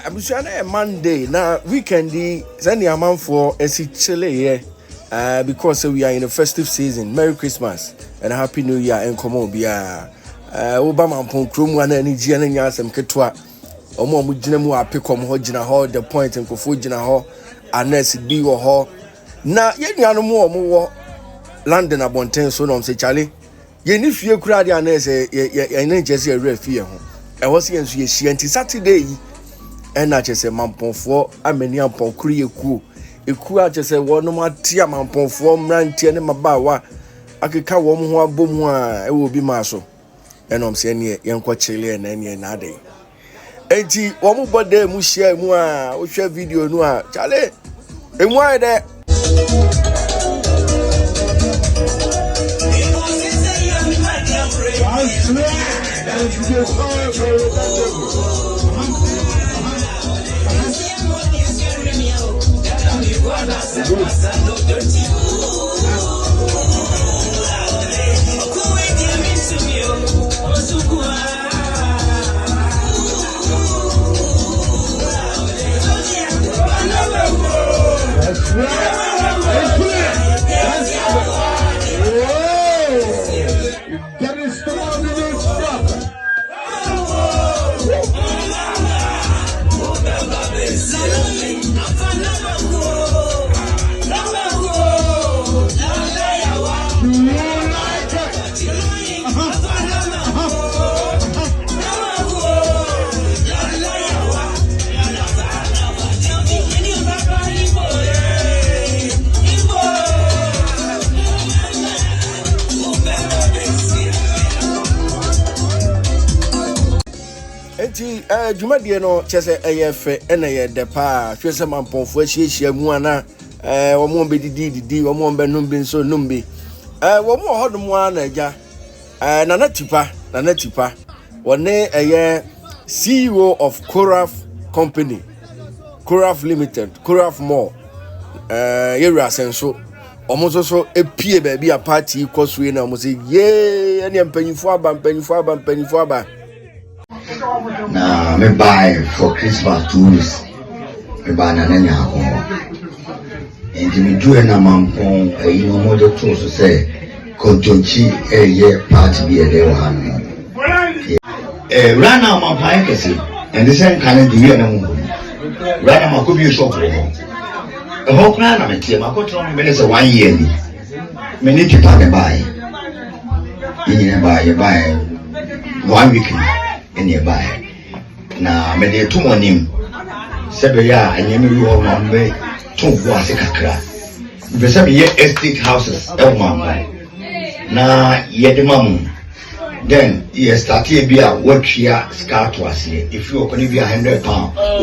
I'm sure a Monday now weekend send the amount for a chile here because we are in the festive season. Merry Christmas and Happy New Year and come on be Amaniampong Kro mu ana ni gia na nya asem ketwa omo mu gina mu apekom ho gina ho the point nkofo gina ho anes bi wo ho na ye nuano mu omo wo London abonten so no say Charlie ye ni fie kura de anes ye na jese e fie ho e wo se enso ye hia nti Saturday yi ena chese mamponfo Amaniampong Kro eku a chese wono ma tia mamponfo mrantie ne mabawa akeka wo ho abom a e wo bi ma so enom se ne yenko chile na ne na ade enti wo mu bode mu share mu a wo hwe video nu a Charlie emu ai de Jumadi no chese eyefe ene ye depa hwese mamponfo ahiehia mu ana wo mo bedidi wo mo be numbi nso numbi wo mo hodom ana agya nana tipa wone eye CEO of Koraf Company Koraf Limited Koraf Mall yeru asenso omo so epie ba bia party kwosue na omo se ye ene mpanyifo aba Nah, me buy for Christmas 2 weeks. Me buy na nanya ako. And me do na mampong you know mo to so say kontonchi ye party be there one. Right now my pay kesi and the same kind of the na mo. Right now my could shop ho. E ho kra na me tie ma ko tro me say 1 year ni. Me need to buy. You buy 1 week nearby. Na me de to monim sebe ya anyame wi ho ma me to bo ase kakra be sebe ye estate houses e ma na ye de mamu then ye start here bia watchia scar to ase if you can be £100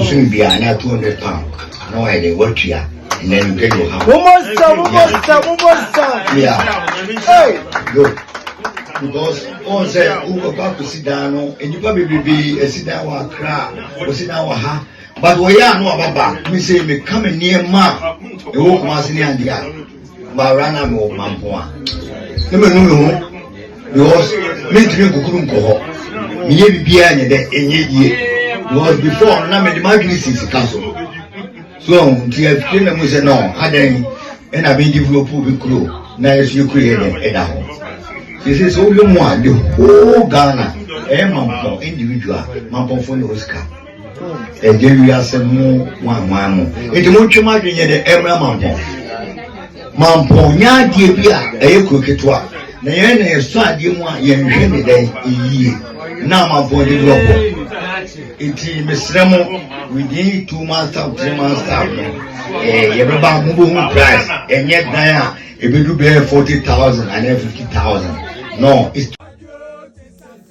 usumi bia na £200 no I dey watchia and then you get your house almost yeah hey good. Because on say who go to sit down and you probably be a sit down or cry or sit down ha but we are no about me say me come near ma e wo kuma sini andia ba rana me wo mampoa e me no because me tiri kokuru nko ho me ye bibia nya de enye die because before na me the magnesis cancel so the film me say no adan e na be develop bi kuro na you create e da ho. This is all you want, the whole Ghana, Mampong individual, Mampong for the Oscar. And then we are some more, one more. It's much more than the Emma Mampong. Mampong, ya dear, a crooked one. The end is sad, you want your day a year. Now, Mampong develop. It is Miss Remo within 2 months or 3 months time. Everybody moving price, and yet now, if you bear 40,000 and then 50,000. No, it's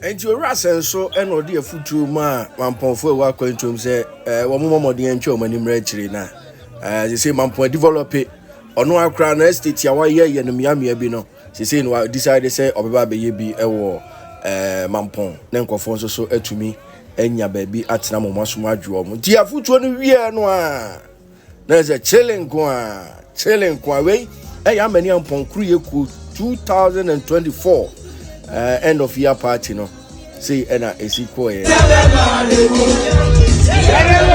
and you rasen so eno de afutu ma mamponfo e wa kwantom se wo momode entwe o manim rachiri na they say mampon develop ono akra na estate ya wa ye no miamia bi no they say no decide say obeba be ye bi e wo mampon na nkofo so atumi enya ba bi atena momasom adwo mo di afutu no wie no a na ze chilling kwa we Amaniampong Kro yeku 2024 end of year party no see ena esiko Yare